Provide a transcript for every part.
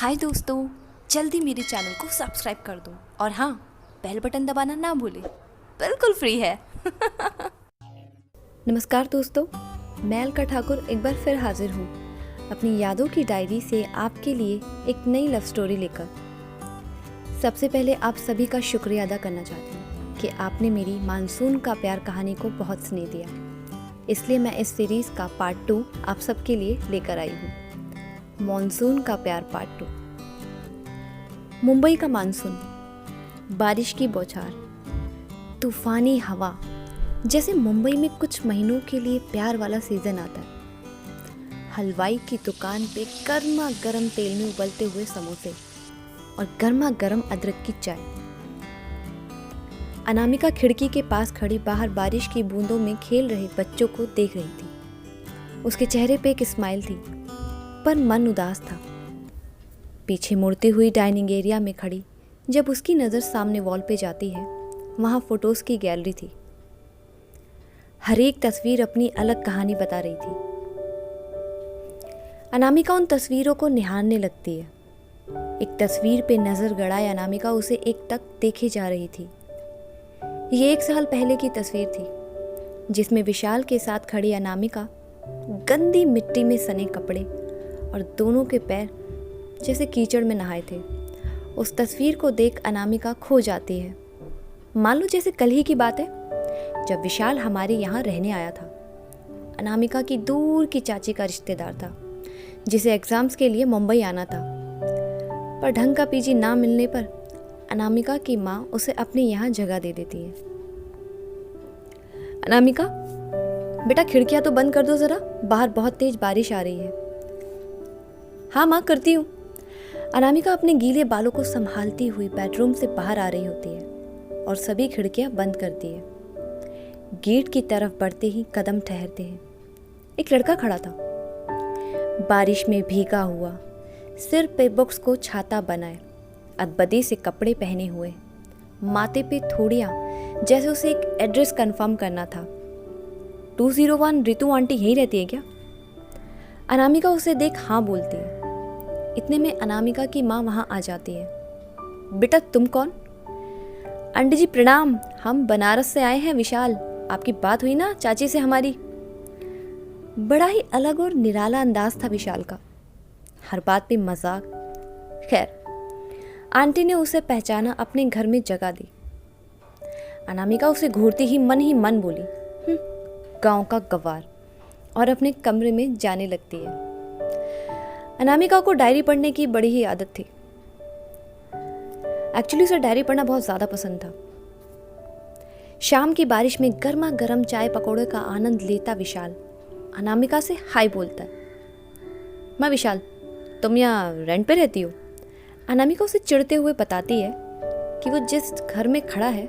हाय दोस्तों, जल्दी मेरे चैनल को सब्सक्राइब कर दो और हाँ, बेल बटन दबाना ना भूलें। बिल्कुल फ्री है। नमस्कार दोस्तों, मैं अलका ठाकुर एक बार फिर हाजिर हूँ अपनी यादों की डायरी से आपके लिए एक नई लव स्टोरी लेकर। सबसे पहले आप सभी का शुक्रिया अदा करना चाहती हूँ कि आपने मेरी मानसून का प्यार कहानी को बहुत स्नेह दिया, इसलिए मैं इस सीरीज़ का पार्ट 2 आप सबके लिए लेकर आई हूँ। मानसून का प्यार पार्ट 2। मुंबई का मानसून, बारिश की बौछार, तूफानी हवा, जैसे मुंबई में कुछ महीनों के लिए प्यार वाला सीजन आता है। हलवाई की दुकान पे गर्मा गर्म तेल में उबलते हुए समोसे और गर्मा गर्म अदरक की चाय। अनामिका खिड़की के पास खड़ी बाहर बारिश की बूंदों में खेल रहे बच्चों को देख रही थी। उसके चेहरे पे एक स्माइल थी, पर मन उदास था। पीछे मुड़ती हुई डाइनिंग एरिया में खड़ी जब उसकी नज़र सामने वॉल पे जाती है, वहाँ फोटोज़ की गैलरी थी। हर एक तस्वीर अपनी अलग कहानी बता रही थी। अनामिका उन तस्वीरों को निहारने लगती है। एक तस्वीर पे नज़र गड़ाए अनामिका उसे एक तक देखे जा रही थी। ये 1 साल पहले की तस्वीर थी, जिसमें विशाल के साथ खड़ी अनामिका गंदी मिट्टी में सने कपड़े और दोनों के पैर जैसे कीचड़ में नहाए थे। उस तस्वीर को देख अनामिका खो जाती है। मान लो जैसे कल ही की बात है, जब विशाल हमारे यहाँ रहने आया था। अनामिका की दूर की चाची का रिश्तेदार था, जिसे एग्ज़ाम्स के लिए मुंबई आना था। पर ढंग का पीजी ना मिलने पर अनामिका की माँ उसे अपने यहाँ जगह दे देती है। अनामिका, बेटा खिड़कियाँ तो बंद कर दो ज़रा, बाहर बहुत तेज बारिश आ रही है। हाँ माँ, करती हूँ। अनामिका अपने गीले बालों को संभालती हुई बेडरूम से बाहर आ रही होती है और सभी खिड़कियाँ बंद करती है। गेट की तरफ बढ़ते ही कदम ठहरते हैं। एक लड़का खड़ा था, बारिश में भीगा हुआ, सिर पे बुक्स को छाता बनाए, अदबदी से कपड़े पहने हुए, माथे पे थोड़ियाँ, जैसे उसे एक एड्रेस कंफर्म करना था। 201 रितु आंटी यहीं रहती है क्या? अनामिका उसे देख हाँ बोलती है। इतने में अनामिका की माँ वहाँ आ जाती है। बेटा तुम कौन? आंटी जी प्रणाम, हम बनारस से आए हैं विशाल। आपकी बात हुई ना चाची से हमारी? बड़ा ही अलग और निराला अंदाज था विशाल का, हर बात पे मजाक। खैर, आंटी ने उसे पहचाना, अपने घर में जगह दी। अनामिका उसे घूरती ही मन बोली, गांव का गवार, और अपने कमरे में जाने लगती है। अनामिका को डायरी पढ़ने की बड़ी ही आदत थी। एक्चुअली उसे डायरी पढ़ना बहुत ज़्यादा पसंद था। शाम की बारिश में गर्मा गर्म चाय पकौड़े का आनंद लेता विशाल अनामिका से हाय बोलता है। मैं विशाल, तुम यहाँ रेंट पे रहती हो? अनामिका उसे चिढ़ते हुए बताती है कि वो जिस घर में खड़ा है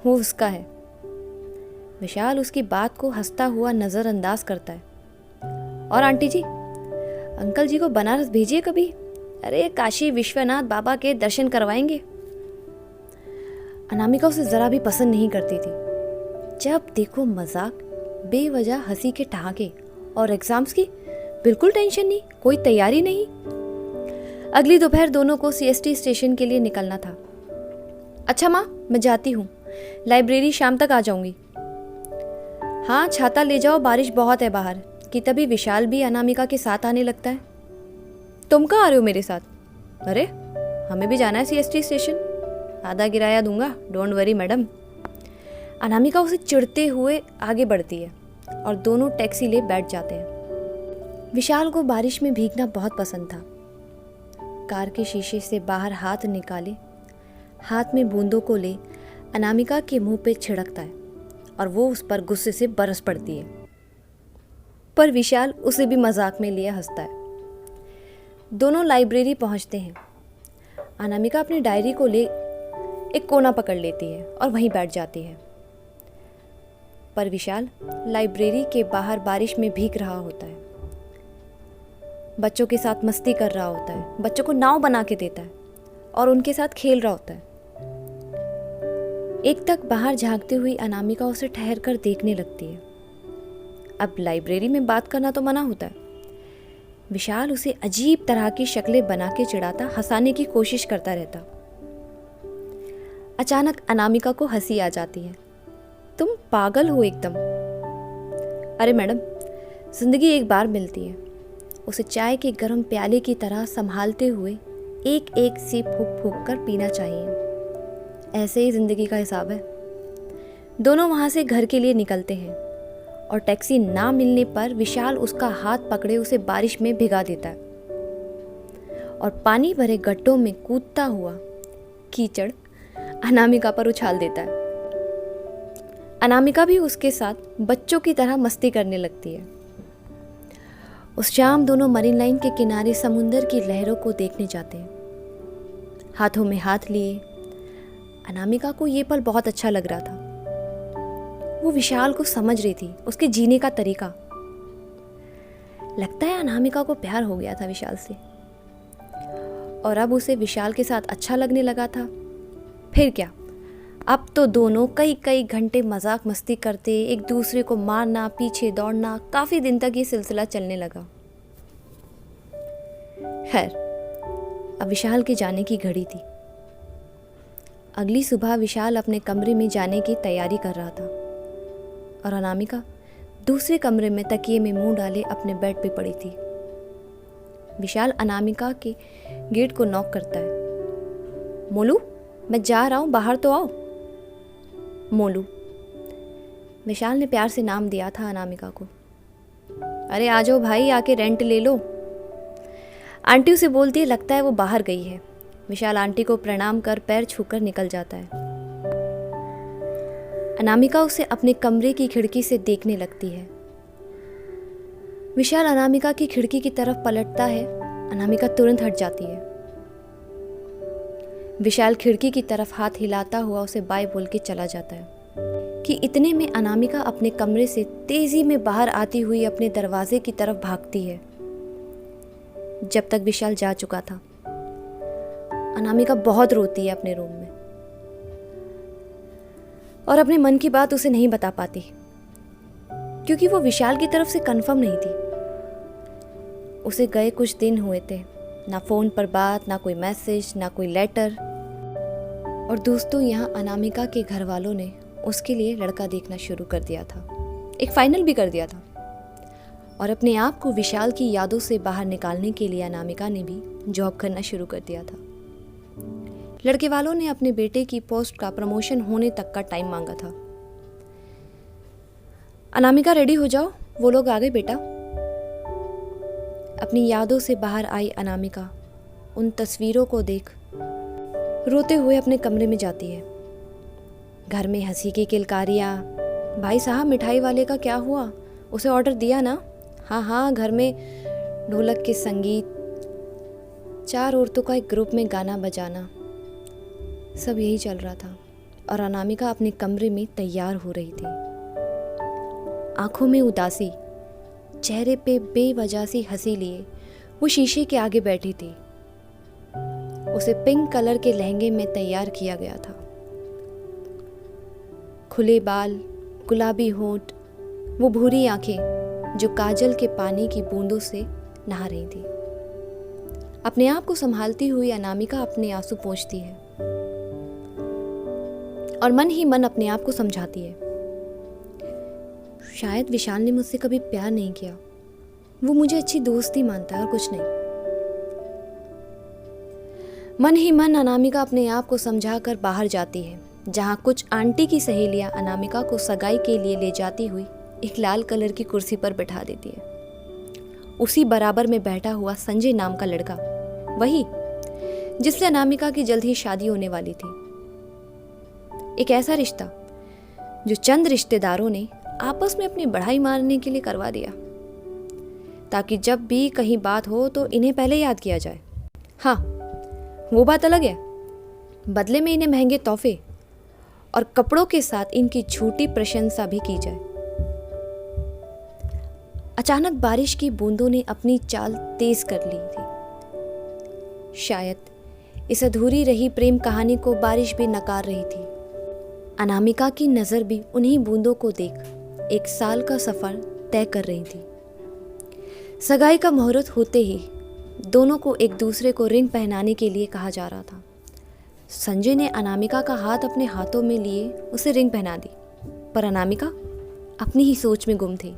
वो उसका है। विशाल उसकी बात को हंसता हुआ नज़रअंदाज करता है। और आंटी जी, अंकल जी को बनारस भेजिए कभी। अरे काशी विश्वनाथ बाबा के दर्शन करवाएंगे। अनामिका उसे ज़रा भी पसंद नहीं करती थी। जब देखो मजाक, बेवजह हंसी के ठहाके, और एग्जाम्स की बिल्कुल टेंशन नहीं, कोई तैयारी नहीं। अगली दोपहर दोनों को सीएसटी स्टेशन के लिए निकलना था। अच्छा माँ, मैं जाती हूँ, लाइब्रेरी शाम तक आ जाऊंगी। हाँ छाता ले जाओ, बारिश बहुत है बाहर। कि तभी विशाल भी अनामिका के साथ आने लगता है। तुम कहाँ आ रहे हो मेरे साथ? अरे हमें भी जाना है सीएसटी स्टेशन, आधा किराया दूंगा, डोंट वरी मैडम। अनामिका उसे चिढ़ते हुए आगे बढ़ती है और दोनों टैक्सी ले बैठ जाते हैं। विशाल को बारिश में भीगना बहुत पसंद था। कार के शीशे से बाहर हाथ निकाले, हाथ में बूंदों को ले अनामिका के मुंह पे छिड़कता है और वो उस पर गुस्से से बरस पड़ती है। पर विशाल उसे भी मजाक में लिए हंसता है। दोनों लाइब्रेरी पहुंचते हैं। अनामिका अपनी डायरी को ले एक कोना पकड़ लेती है और वहीं बैठ जाती है। पर विशाल लाइब्रेरी के बाहर बारिश में भीग रहा होता है। बच्चों के साथ मस्ती कर रहा होता है, बच्चों को नाव बना के देता है और उनके साथ खेल रहा होता है। एक तक बाहर झांकती हुई अनामिका उसे ठहर कर देखने लगती है। अब लाइब्रेरी में बात करना तो मना होता है। विशाल उसे अजीब तरह की शक्लें बना के चिढ़ाता, हंसाने की कोशिश करता रहता। अचानक अनामिका को हंसी आ जाती है। तुम पागल हो एकदम। अरे मैडम, जिंदगी एक बार मिलती है, उसे चाय के गर्म प्याले की तरह संभालते हुए एक एक सिप फूंक फूंक कर पीना चाहिए। ऐसे ही जिंदगी का हिसाब है। दोनों वहाँ से घर के लिए निकलते हैं और टैक्सी ना मिलने पर विशाल उसका हाथ पकड़े उसे बारिश में भिगा देता है और पानी भरे गड्ढों में कूदता हुआ कीचड़ अनामिका पर उछाल देता है। अनामिका भी उसके साथ बच्चों की तरह मस्ती करने लगती है। उस शाम दोनों मरीन लाइन के किनारे समुंदर की लहरों को देखने जाते हैं, हाथों में हाथ लिए। अनामिका को ये पल बहुत अच्छा लग रहा था। वो विशाल को समझ रही थी, उसके जीने का तरीका। लगता है अनामिका को प्यार हो गया था विशाल से और अब उसे विशाल के साथ अच्छा लगने लगा था। फिर क्या, अब तो दोनों कई कई घंटे मजाक मस्ती करते, एक दूसरे को मारना, पीछे दौड़ना। काफी दिन तक ये सिलसिला चलने लगा। खैर, अब विशाल के जाने की घड़ी थी। अगली सुबह विशाल अपने कमरे में जाने की तैयारी कर रहा था और अनामिका दूसरे कमरे में तकिए में मुंह डाले अपने बेड पे पड़ी थी। विशाल अनामिका के गेट को नॉक करता है। मोलू, मैं जा रहा हूं, बाहर तो आओ। मोलू, विशाल ने प्यार से नाम दिया था अनामिका को। अरे आ जाओ भाई, आके रेंट ले लो। आंटी उसे बोलती है, लगता है वो बाहर गई है। विशाल आंटी को प्रणाम कर पैर छूकर निकल जाता है। अनामिका उसे अपने कमरे की खिड़की से देखने लगती है। विशाल अनामिका की खिड़की की तरफ पलटता है। अनामिका तुरंत हट जाती है। विशाल खिड़की की तरफ हाथ हिलाता हुआ उसे बाय बोल के चला जाता है कि इतने में अनामिका अपने कमरे से तेजी में बाहर आती हुई अपने दरवाजे की तरफ भागती है। जब तक विशाल जा चुका था, अनामिका बहुत रोती है अपने रूम में और अपने मन की बात उसे नहीं बता पाती क्योंकि वो विशाल की तरफ से कंफर्म नहीं थी। उसे गए कुछ दिन हुए थे, ना फोन पर बात, ना कोई मैसेज, ना कोई लेटर। और दोस्तों, यहाँ अनामिका के घर वालों ने उसके लिए लड़का देखना शुरू कर दिया था, एक फाइनल भी कर दिया था। और अपने आप को विशाल की यादों से बाहर निकालने के लिए अनामिका ने भी जॉब करना शुरू कर दिया था। लड़के वालों ने अपने बेटे की पोस्ट का प्रमोशन होने तक का टाइम मांगा था। अनामिका, रेडी हो जाओ, वो लोग आ गए बेटा। अपनी यादों से बाहर आई अनामिका उन तस्वीरों को देख रोते हुए अपने कमरे में जाती है। घर में हंसी की किलकारियाँ। भाई साहब, मिठाई वाले का क्या हुआ? उसे ऑर्डर दिया ना? हाँ हाँ। घर में ढोलक के संगीत, 4 औरतों का एक ग्रुप में गाना बजाना, सब यही चल रहा था। और अनामिका अपने कमरे में तैयार हो रही थी। आंखों में उदासी, चेहरे पे बेवजह सी हंसी लिए वो शीशे के आगे बैठी थी। उसे पिंक कलर के लहंगे में तैयार किया गया था। खुले बाल, गुलाबी होंठ, वो भूरी आंखें जो काजल के पानी की बूंदों से नहा रही थी। अपने आप को संभालती हुई अनामिका अपने आंसू पोंछती है और मन ही मन अपने आप को समझाती है, शायद विशाल ने मुझसे कभी प्यार नहीं किया, वो मुझे अच्छी दोस्ती मानता है और कुछ नहीं। मन ही मन अनामिका अपने आप को समझाकर बाहर जाती है, जहाँ कुछ आंटी की सहेलियां अनामिका को सगाई के लिए ले जाती हुई एक लाल कलर की कुर्सी पर बैठा देती है। उसी बराबर में बैठा हुआ संजय नाम का लड़का, वही जिससे अनामिका की जल्द ही शादी होने वाली थी। एक ऐसा रिश्ता जो चंद रिश्तेदारों ने आपस में अपनी बढ़ाई मारने के लिए करवा दिया, ताकि जब भी कहीं बात हो तो इन्हें पहले याद किया जाए। हाँ, वो बात अलग है, बदले में इन्हें महंगे तोहफे और कपड़ों के साथ इनकी झूठी प्रशंसा भी की जाए। अचानक बारिश की बूंदों ने अपनी चाल तेज कर ली थी। शायद इस अधूरी रही प्रेम कहानी को बारिश भी नकार रही थी। अनामिका की नज़र भी उन्हीं बूंदों को देख एक साल का सफ़र तय कर रही थी। सगाई का मुहूर्त होते ही दोनों को एक दूसरे को रिंग पहनाने के लिए कहा जा रहा था। संजय ने अनामिका का हाथ अपने हाथों में लिए उसे रिंग पहना दी, पर अनामिका अपनी ही सोच में गुम थी।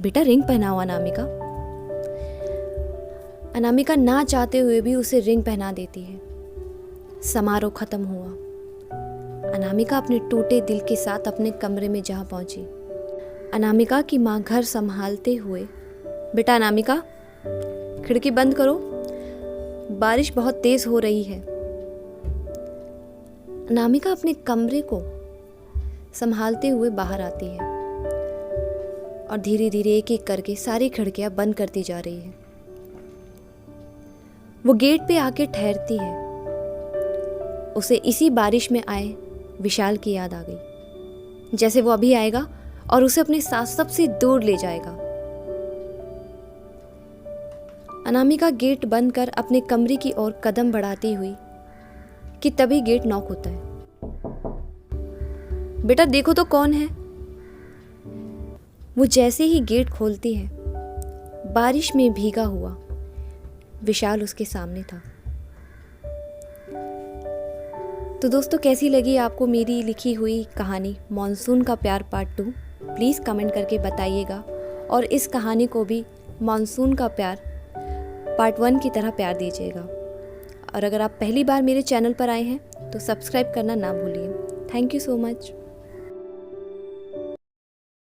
बेटा रिंग पहनाओ अनामिका। अनामिका ना चाहते हुए भी उसे रिंग पहना देती है। समारोह खत्म हुआ। अनामिका अपने टूटे दिल के साथ अपने कमरे में जा पहुंची। अनामिका की माँ घर संभालते हुए, बेटा अनामिका खिड़की बंद करो, बारिश बहुत तेज हो रही है। अनामिका अपने कमरे को संभालते हुए बाहर आती है और धीरे धीरे एक एक करके सारी खिड़कियां बंद करती जा रही है। वो गेट पे आके ठहरती है। उसे इसी बारिश में आए विशाल की याद आ गई, जैसे वो अभी आएगा और उसे अपने साथ सबसे दूर ले जाएगा। अनामिका गेट बंद कर अपने कमरे की ओर कदम बढ़ाती हुई कि तभी गेट नॉक होता है। बेटा देखो तो कौन है। वो जैसे ही गेट खोलती है, बारिश में भीगा हुआ विशाल उसके सामने था। तो दोस्तों कैसी लगी आपको मेरी लिखी हुई कहानी मानसून का प्यार पार्ट 2? प्लीज़ कमेंट करके बताइएगा और इस कहानी को भी मानसून का प्यार पार्ट 1 की तरह प्यार दीजिएगा। और अगर आप पहली बार मेरे चैनल पर आए हैं तो सब्सक्राइब करना ना भूलिए। Thank you so much.